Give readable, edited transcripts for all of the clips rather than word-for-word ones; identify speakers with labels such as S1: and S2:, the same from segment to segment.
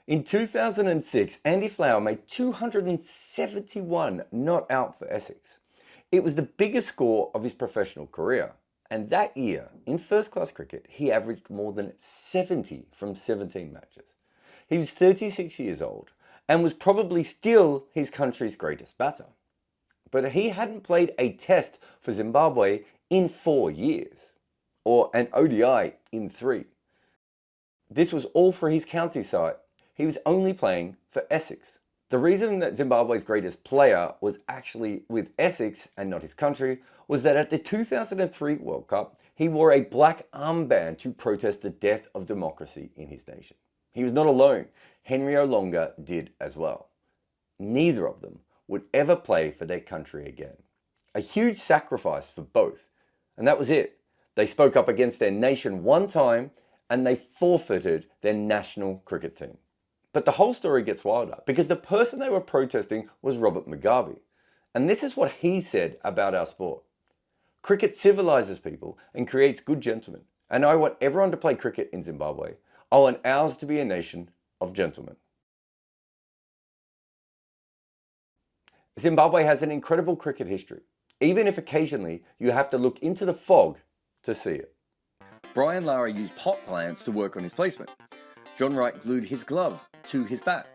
S1: In 2006, Andy Flower made 271 not out for Essex. It was the biggest score of his professional career. And that year, in first-class cricket, he averaged more than 70 from 17 matches. He was 36 years old and was probably still his country's greatest batter. But he hadn't played a test for Zimbabwe in 4 years, or an ODI in 3. This was all for his county side. He was only playing for Essex. The reason that Zimbabwe's greatest player was actually with Essex and not his country was that at the 2003 World Cup, he wore a black armband to protest the death of democracy in his nation. He was not alone. Henry Olonga did as well. Neither of them would ever play for their country again. A huge sacrifice for both. And that was it. They spoke up against their nation one time and they forfeited their national cricket team. But the whole story gets wilder because the person they were protesting was Robert Mugabe. And this is what he said about our sport. Cricket civilizes people and creates good gentlemen. And I want everyone to play cricket in Zimbabwe. I want ours to be a nation of gentlemen. Zimbabwe has an incredible cricket history, even if occasionally you have to look into the fog to see it. Brian Lara used pot plants to work on his placement. John Wright glued his glove to his bat.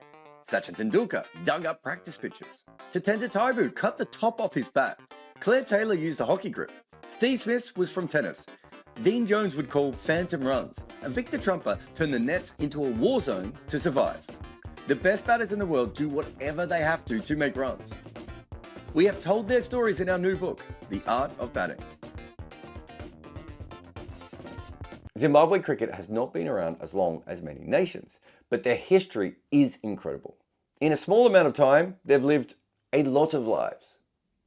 S1: Sachin Tendulkar dug up practice pitches. Tatenda Taibu cut the top off his bat. Claire Taylor used a hockey grip. Steve Smith was from tennis. Dean Jones would call phantom runs. And Victor Trumper turned the nets into a war zone to survive. The best batters in the world do whatever they have to make runs. We have told their stories in our new book, The Art of Batting. Zimbabwe cricket has not been around as long as many nations, but their history is incredible. In a small amount of time, they've lived a lot of lives.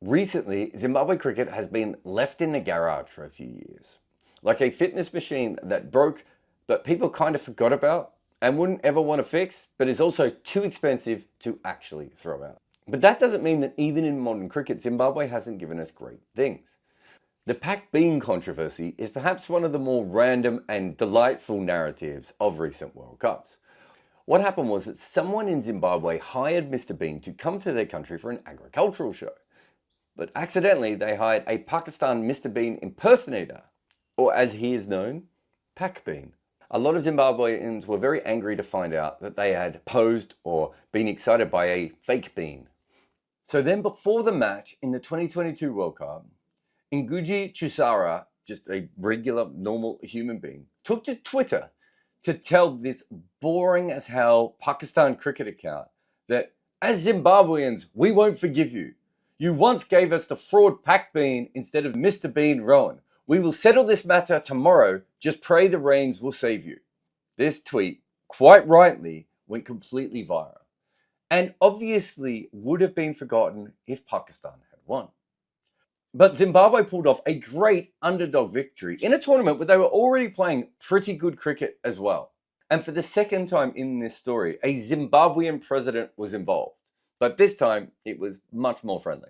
S1: Recently, Zimbabwe cricket has been left in the garage for a few years. Like a fitness machine that broke, but people kind of forgot about and wouldn't ever want to fix, but is also too expensive to actually throw out. But that doesn't mean that even in modern cricket, Zimbabwe hasn't given us great things. The Pac bean controversy is perhaps one of the more random and delightful narratives of recent World Cups. What happened was that someone in Zimbabwe hired Mr. Bean to come to their country for an agricultural show. But accidentally, they hired a Pakistan Mr. Bean impersonator, or as he is known, Pac Bean. A lot of Zimbabweans were very angry to find out that they had posed or been excited by a fake bean. So then before the match in the 2022 World Cup, Ngugi Chisara, just a regular, normal human being, took to Twitter to tell this boring as hell Pakistan cricket account that as Zimbabweans, we won't forgive you. You once gave us the fraud Pac Bean instead of Mr. Bean Rowan. We will settle this matter tomorrow. Just pray the rains will save you. This tweet, quite rightly, went completely viral and obviously would have been forgotten if Pakistan had won. But Zimbabwe pulled off a great underdog victory in a tournament where they were already playing pretty good cricket as well. And for the second time in this story, a Zimbabwean president was involved. But this time, it was much more friendly.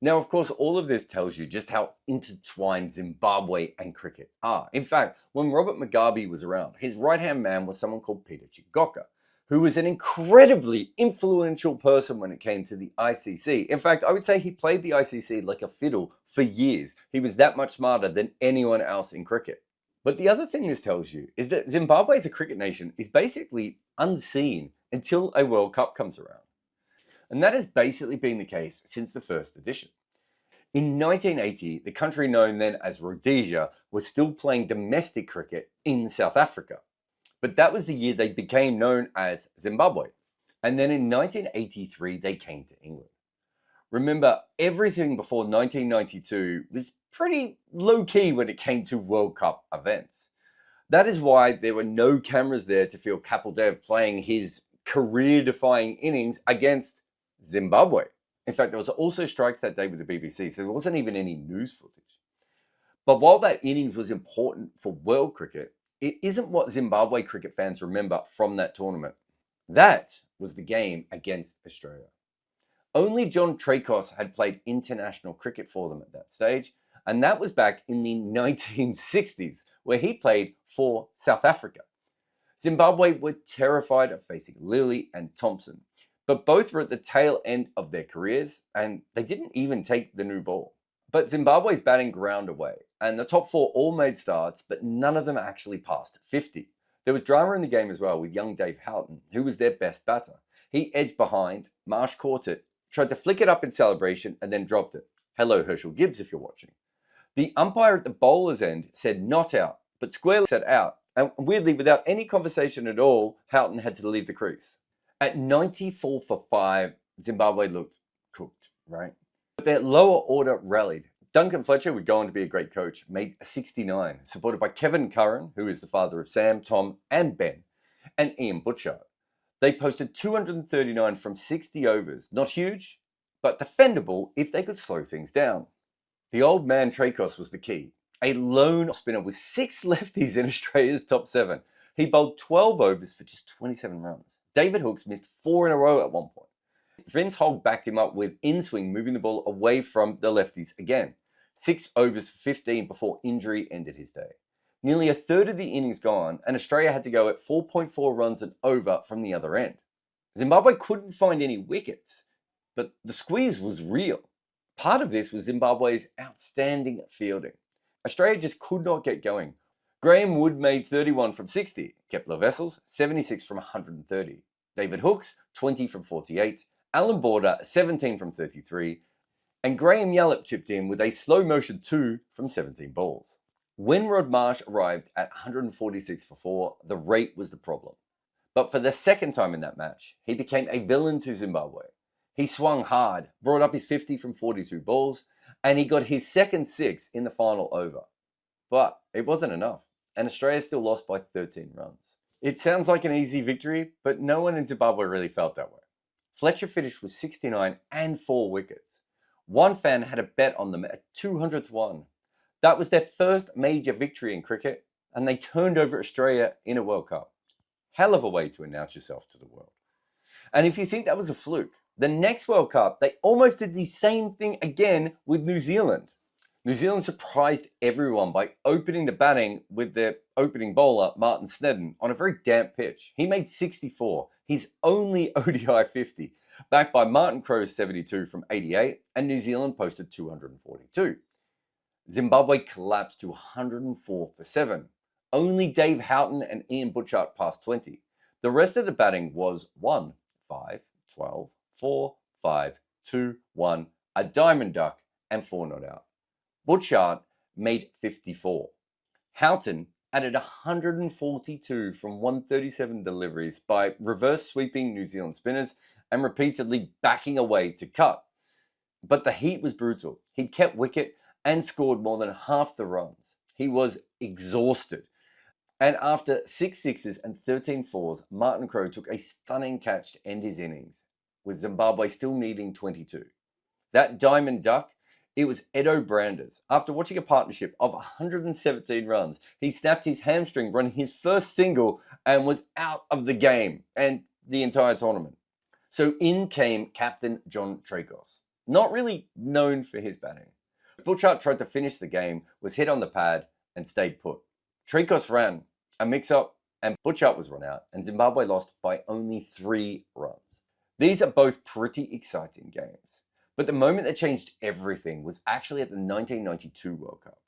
S1: Now, of course, all of this tells you just how intertwined Zimbabwe and cricket are. In fact, when Robert Mugabe was around, his right-hand man was someone called Peter Chigoka, who was an incredibly influential person when it came to the ICC. In fact, I would say he played the ICC like a fiddle for years. He was that much smarter than anyone else in cricket. But the other thing this tells you is that Zimbabwe as a cricket nation is basically unseen until a World Cup comes around. And that has basically been the case since the first edition. In 1980, the country known then as Rhodesia was still playing domestic cricket in South Africa. But that was the year they became known as Zimbabwe. And then in 1983, they came to England. Remember, everything before 1992 was pretty low-key when it came to World Cup events. That is why there were no cameras there to feel Kapil Dev playing his career-defying innings against Zimbabwe. In fact, there was also strikes that day with the BBC, so there wasn't even any news footage. But while that innings was important for world cricket, it isn't what Zimbabwe cricket fans remember from that tournament. That was the game against Australia. Only John Tracos had played international cricket for them at that stage, and that was back in the 1960s, where he played for South Africa. Zimbabwe were terrified of facing Lilly and Thompson, but both were at the tail end of their careers and they didn't even take the new ball. But Zimbabwe's batting ground away, and the top four all made starts, but none of them actually passed 50. There was drama in the game as well with young Dave Houghton, who was their best batter. He edged behind, Marsh caught it, tried to flick it up in celebration, and then dropped it. Hello, Herschel Gibbs, if you're watching. The umpire at the bowler's end said not out, but squarely said out. And weirdly, without any conversation at all, Houghton had to leave the crease. At 94 for 5, Zimbabwe looked cooked, right? But their lower order rallied. Duncan Fletcher would go on to be a great coach, made 69, supported by Kevin Curran, who is the father of Sam, Tom, and Ben, and Ian Butchart. They posted 239 from 60 overs. Not huge, but defendable if they could slow things down. The old man Trakos was the key. A lone spinner with 6 lefties in Australia's top 7. He bowled 12 overs for just 27 runs. David Hooks missed 4 in a row at one point. Vince Hogg backed him up with in-swing, moving the ball away from the lefties again. 6 overs for 15 before injury ended his day. Nearly a third of the innings gone, and Australia had to go at 4.4 runs an over from the other end. Zimbabwe couldn't find any wickets, but the squeeze was real. Part of this was Zimbabwe's outstanding fielding. Australia just could not get going. Graham Wood made 31 from 60, Kepler Wessels 76 from 130, David Hooks 20 from 48, Alan Border 17 from 33, and Graham Yallop chipped in with a slow motion 2 from 17 balls. When Rod Marsh arrived at 146 for 4, the rate was the problem. But for the second time in that match, he became a villain to Zimbabwe. He swung hard, brought up his 50 from 42 balls, and he got his second 6 in the final over. But it wasn't enough, and Australia still lost by 13 runs. It sounds like an easy victory, but no one in Zimbabwe really felt that way. Fletcher finished with 69 and 4 wickets. One fan had a bet on them at 200 to 1. That was their first major victory in cricket, and they turned over Australia in a World Cup. Hell of a way to announce yourself to the world. And if you think that was a fluke, the next World Cup, they almost did the same thing again with New Zealand. New Zealand surprised everyone by opening the batting with their opening bowler, Martin Snedden, on a very damp pitch. He made 64, his only ODI 50, backed by Martin Crowe's 72 from 88, and New Zealand posted 242. Zimbabwe collapsed to 104 for 7. Only Dave Houghton and Ian Butchart passed 20. The rest of the batting was 1, 5, 12, 4, 5, 2, 1, a diamond duck, and 4 not out. Butchart made 54. Houghton added 142 from 137 deliveries by reverse sweeping New Zealand spinners and repeatedly backing away to cut. But the heat was brutal. He'd kept wicket and scored more than half the runs. He was exhausted. And after 6 sixes and 13 fours, Martin Crowe took a stunning catch to end his innings, with Zimbabwe still needing 22. That diamond duck, it was Edo Brandes. After watching a partnership of 117 runs, he snapped his hamstring running his first single and was out of the game and the entire tournament. So in came Captain John Trakos, not really known for his batting. Butchart tried to finish the game, was hit on the pad, and stayed put. Trakos ran, a mix-up, and Butchart was run out, and Zimbabwe lost by only 3 runs. These are both pretty exciting games, but the moment that changed everything was actually at the 1992 World Cup.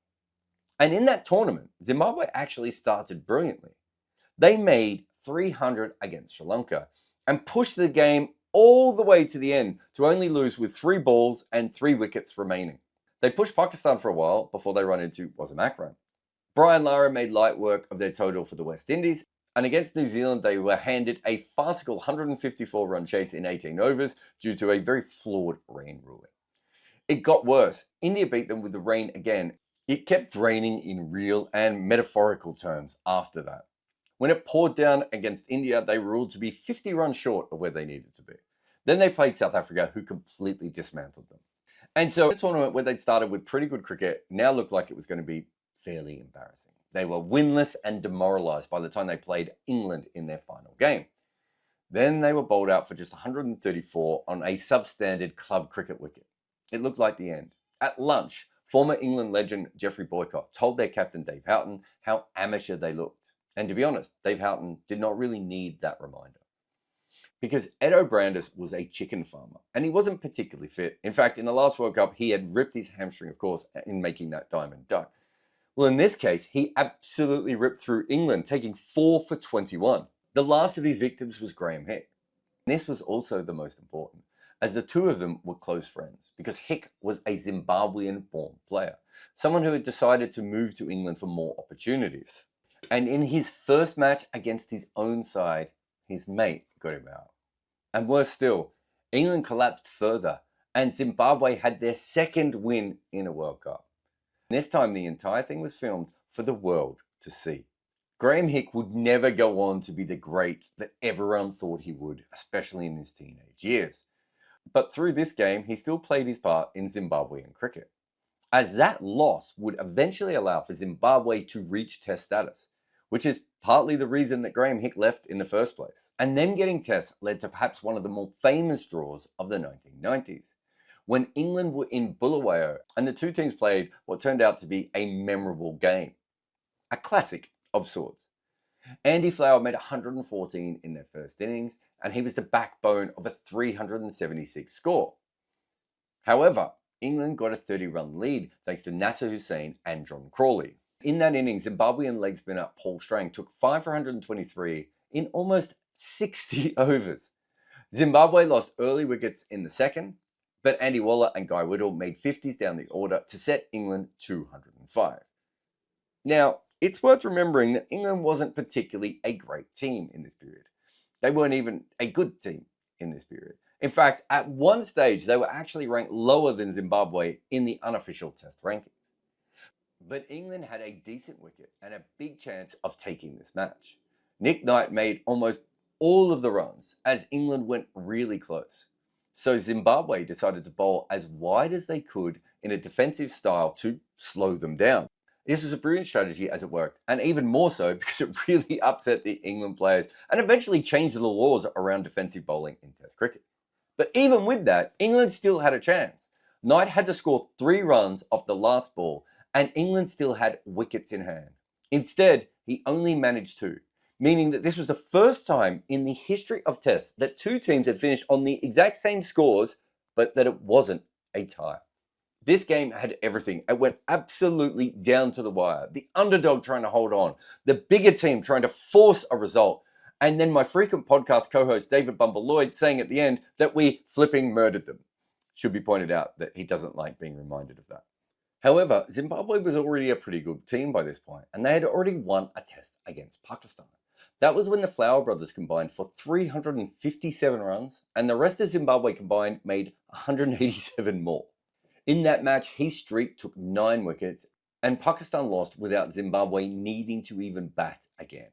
S1: And in that tournament, Zimbabwe actually started brilliantly. They made 300 against Sri Lanka and pushed the game all the way to the end to only lose with 3 balls and 3 wickets remaining. They pushed Pakistan for a while before they run into Wasim Akram. Brian Lara made light work of their total for the West Indies, and against New Zealand they were handed a farcical 154-run chase in 18 overs due to a very flawed rain ruling. It got worse. India beat them with the rain again. It kept raining in real and metaphorical terms after that. When it poured down against India, they were ruled to be 50 runs short of where they needed to be. Then they played South Africa, who completely dismantled them. And so the tournament where they'd started with pretty good cricket now looked like it was going to be fairly embarrassing. They were winless and demoralised by the time they played England in their final game. Then they were bowled out for just 134 on a substandard club cricket wicket. It looked like the end. At lunch, former England legend Geoffrey Boycott told their captain Dave Houghton how amateur they looked. And to be honest, Dave Houghton did not really need that reminder. Because Ed O'Brandis was a chicken farmer, and he wasn't particularly fit. In fact, in the last World Cup, he had ripped his hamstring, of course, in making that diamond duck. Well, in this case, he absolutely ripped through England, taking 4 for 21. The last of his victims was Graham Hick. This was also the most important, as the two of them were close friends, because Hick was a Zimbabwean-born player, someone who had decided to move to England for more opportunities. And in his first match against his own side, his mate got him out. And worse still, England collapsed further, and Zimbabwe had their second win in a World Cup. This time the entire thing was filmed for the world to see. Graham Hick would never go on to be the great that everyone thought he would, especially in his teenage years. But through this game, he still played his part in Zimbabwean cricket, as that loss would eventually allow for Zimbabwe to reach Test status, which is partly the reason that Graham Hick left in the first place. And them getting Tests led to perhaps one of the more famous draws of the 1990s, when England were in Bulawayo and the two teams played what turned out to be a memorable game. A classic of sorts. Andy Flower made 114 in their first innings, and he was the backbone of a 376 score. However, England got a 30-run lead thanks to Nasser Hussain and John Crawley. In that inning, Zimbabwean leg spinner Paul Strang took 5 for 123 in almost 60 overs. Zimbabwe lost early wickets in the second, but Andy Waller and Guy Whittle made 50s down the order to set England 205. Now, it's worth remembering that England wasn't particularly a great team in this period. They weren't even a good team in this period. In fact, at one stage, they were actually ranked lower than Zimbabwe in the unofficial Test rankings. But England had a decent wicket and a big chance of taking this match. Nick Knight made almost all of the runs as England went really close. So Zimbabwe decided to bowl as wide as they could in a defensive style to slow them down. This was a brilliant strategy as it worked, and even more so because it really upset the England players and eventually changed the laws around defensive bowling in Test cricket. But even with that, England still had a chance. Knight had to score 3 runs off the last ball, and England still had wickets in hand. Instead, he only managed 2, meaning that this was the first time in the history of Tests that 2 teams had finished on the exact same scores, but that it wasn't a tie. This game had everything. It went absolutely down to the wire. The underdog trying to hold on, the bigger team trying to force a result, and then my frequent podcast co-host David Bumble Lloyd saying at the end that we flipping murdered them. Should be pointed out that he doesn't like being reminded of that. However, Zimbabwe was already a pretty good team by this point, and they had already won a Test against Pakistan. That was when the Flower brothers combined for 357 runs, and the rest of Zimbabwe combined made 187 more. In that match, his streak took 9 wickets, and Pakistan lost without Zimbabwe needing to even bat again.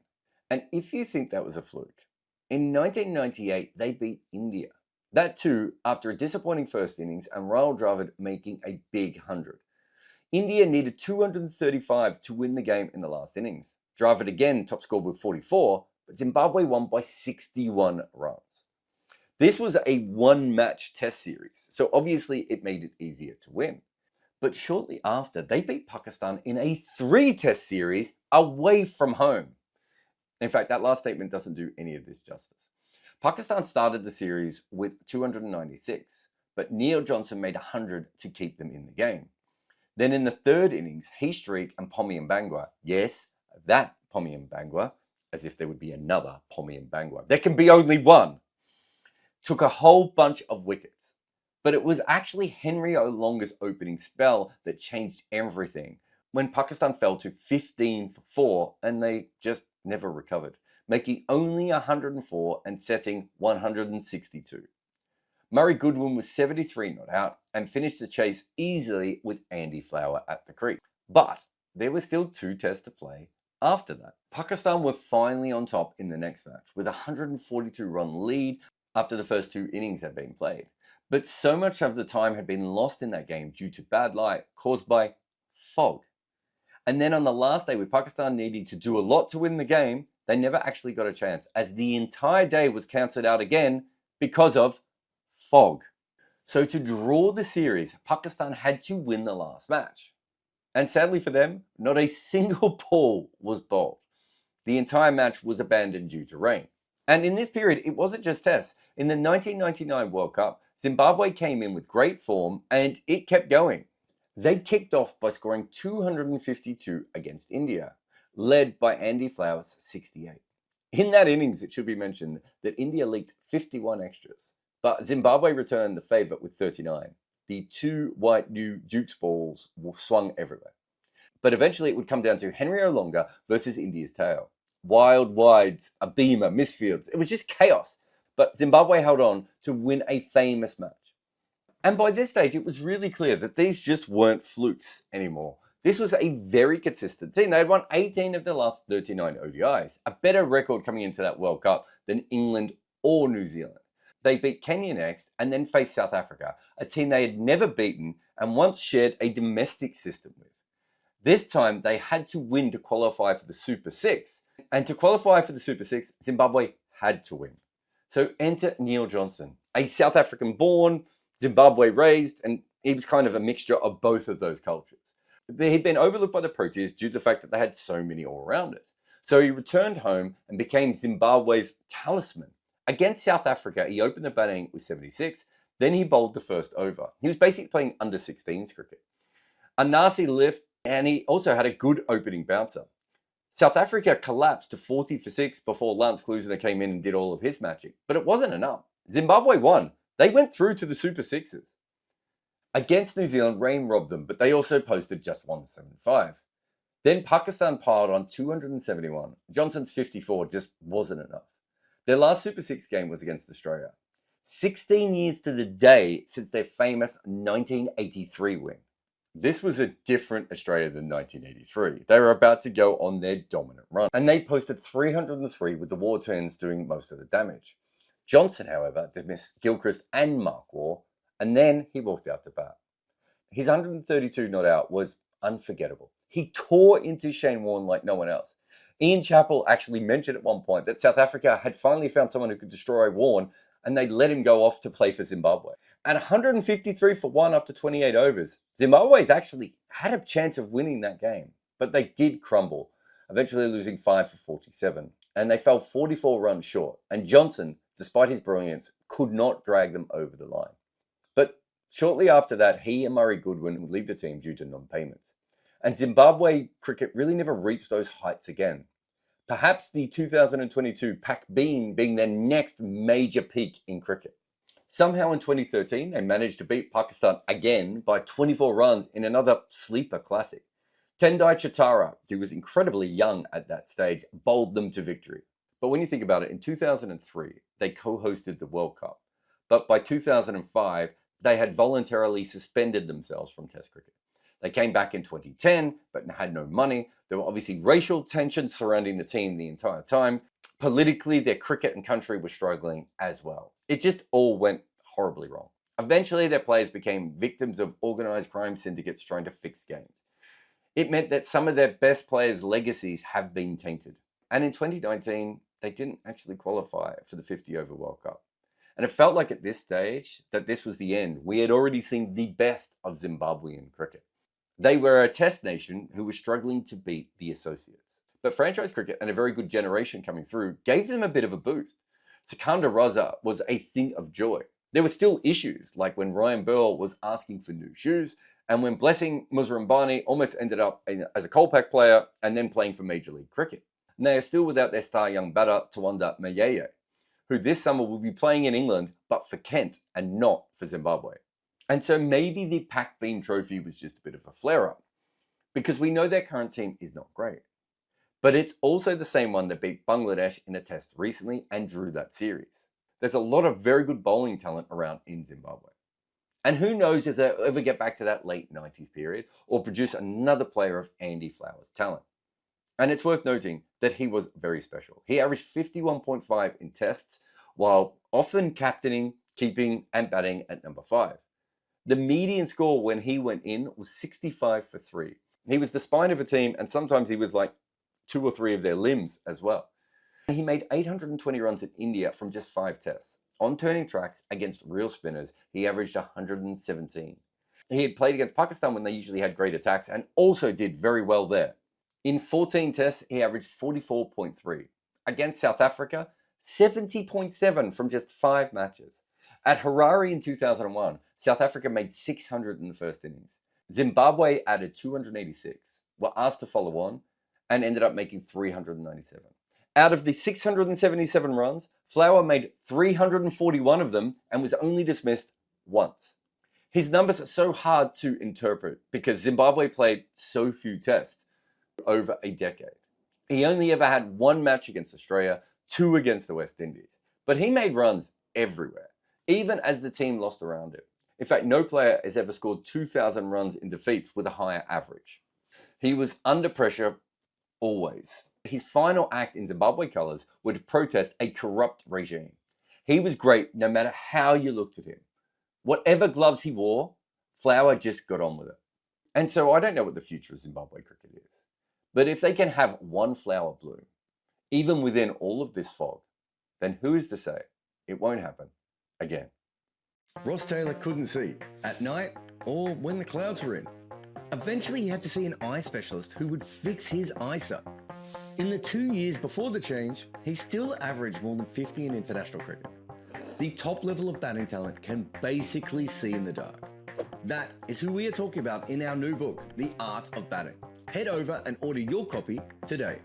S1: And if you think that was a fluke, in 1998 they beat India. That too, after a disappointing first innings and Rahul Dravid making a big 100. India needed 235 to win the game in the last innings. Dravid again top scored with 44, but Zimbabwe won by 61 runs. This was a one-match Test series, so obviously it made it easier to win. But shortly after, they beat Pakistan in a 3-Test series away from home. In fact, that last statement doesn't do any of this justice. Pakistan started the series with 296, but Neil Johnson made 100 to keep them in the game. Then in the third innings, Heastreek and Pommy and Bangwa, yes, that Pommy and Bangwa, as if there would be another Pommy and Bangwa. There can be only one. Took a whole bunch of wickets. But it was actually Henry Olonga's opening spell that changed everything when Pakistan fell to 15 for 4 and they just never recovered, making only 104 and setting 162. Murray Goodwin was 73 not out and finished the chase easily with Andy Flower at the crease. But there were still 2 Tests to play after that. Pakistan were finally on top in the next match with a 142-run lead after the first 2 innings had been played. But so much of the time had been lost in that game due to bad light caused by fog. And then on the last day, with Pakistan needing to do a lot to win the game, they never actually got a chance, as the entire day was cancelled out again because of fog. So to draw the series, Pakistan had to win the last match. And sadly for them, not a single ball was bowled. The entire match was abandoned due to rain. And in this period, it wasn't just tests. In the 1999 World Cup, Zimbabwe came in with great form and it kept going. They kicked off by scoring 252 against India, led by Andy Flower's 68. In that innings, it should be mentioned that India leaked 51 extras, but Zimbabwe returned the favour with 39. The two white new Duke's balls swung everywhere. But eventually it would come down to Henry Olonga versus India's tail. Wild wides, a beamer, misfields. It was just chaos. But Zimbabwe held on to win a famous match. And by this stage, it was really clear that these just weren't flukes anymore. This was a very consistent team. They had won 18 of the last 39 ODIs, a better record coming into that World Cup than England or New Zealand. They beat Kenya next and then faced South Africa, a team they had never beaten and once shared a domestic system with. This time, they had to win to qualify for the Super Six. And to qualify for the Super Six, Zimbabwe had to win. So enter Neil Johnson, a South African born, Zimbabwe raised, and he was kind of a mixture of both of those cultures. But he'd been overlooked by the Proteas due to the fact that they had so many all-rounders. So he returned home and became Zimbabwe's talisman. Against South Africa, he opened the batting with 76, then he bowled the first over. He was basically playing under 16s cricket. A nasty lift, and he also had a good opening bouncer. South Africa collapsed to 40 for 6 before Lance Klusener came in and did all of his magic. But it wasn't enough. Zimbabwe won. They went through to the Super Sixes. Against New Zealand, rain robbed them, but they also posted just 175. Then Pakistan piled on 271. Johnson's 54 just wasn't enough. Their last Super Six game was against Australia. 16 years to the day since their famous 1983 win. This was a different Australia than 1983. They were about to go on their dominant run, and they posted 303 with the war turns doing most of the damage. Johnson, however, dismissed Gilchrist and Mark Waugh, and then he walked out to bat. His 132 not out was unforgettable. He tore into Shane Warne like no one else. Ian Chappell actually mentioned at one point that South Africa had finally found someone who could destroy Warne, and they'd let him go off to play for Zimbabwe. At 153 for 1 after 28 overs, Zimbabwe's actually had a chance of winning that game, but they did crumble, eventually losing 5 for 47, and they fell 44 runs short, and Johnson, despite his brilliance, could not drag them over the line. But shortly after that, he and Murray Goodwin would leave the team due to non-payments, and Zimbabwe cricket really never reached those heights again. Perhaps the 2022 Pac Bean being their next major peak in cricket. Somehow in 2013, they managed to beat Pakistan again by 24 runs in another sleeper classic. Tendai Chitara, who was incredibly young at that stage, bowled them to victory. But when you think about it, in 2003, they co-hosted the World Cup. But by 2005, they had voluntarily suspended themselves from Test cricket. They came back in 2010, but had no money. There were obviously racial tensions surrounding the team the entire time. Politically, their cricket and country were struggling as well. It just all went horribly wrong. Eventually, their players became victims of organized crime syndicates trying to fix games. It meant that some of their best players' legacies have been tainted. And in 2019, they didn't actually qualify for the 50-over World Cup. And it felt like at this stage that this was the end. We had already seen the best of Zimbabwean cricket. They were a test nation who was struggling to beat the associates. But franchise cricket and a very good generation coming through gave them a bit of a boost. Sikandar Raza was a thing of joy. There were still issues, like when Ryan Burl was asking for new shoes, and when Blessing Muzrambani almost ended up as a Kolpak player and then playing for Major League Cricket. And they are still without their star young batter, Tawanda Mayeye, who this summer will be playing in England, but for Kent and not for Zimbabwe. And so maybe the Pac Bean Trophy was just a bit of a flare-up, because we know their current team is not great. But it's also the same one that beat Bangladesh in a test recently and drew that series. There's a lot of very good bowling talent around in Zimbabwe. And who knows if they'll ever get back to that late 90s period or produce another player of Andy Flower's talent. And it's worth noting that he was very special. He averaged 51.5 in tests, while often captaining, keeping, and batting at number 5. The median score when he went in was 65 for 3. He was the spine of a team, and sometimes he was like 2 or 3 of their limbs as well. He made 820 runs in India from just 5 tests. On turning tracks against real spinners, he averaged 117. He had played against Pakistan when they usually had great attacks and also did very well there. In 14 tests, he averaged 44.3. Against South Africa, 70.7 from just 5 matches. At Harare in 2001, South Africa made 600 in the first innings. Zimbabwe added 286, were asked to follow on, and ended up making 397. Out of the 677 runs, Flower made 341 of them and was only dismissed once. His numbers are so hard to interpret because Zimbabwe played so few tests over a decade. He only ever had 1 match against Australia, 2 against the West Indies. But he made runs everywhere, even as the team lost around him. In fact, no player has ever scored 2,000 runs in defeats with a higher average. He was under pressure always. His final act in Zimbabwe colours was to protest a corrupt regime. He was great no matter how you looked at him. Whatever gloves he wore, Flower just got on with it. And so I don't know what the future of Zimbabwe cricket is. But if they can have one flower bloom, even within all of this fog, then who is to say it won't happen again?
S2: Ross Taylor couldn't see at night or when the clouds were in. Eventually he had to see an eye specialist who would fix his eyesight. In the 2 years before the change, he still averaged more than 50 in international cricket. The top level of batting talent can basically see in the dark. That is who we are talking about in our new book, The Art of Batting. Head over and order your copy today.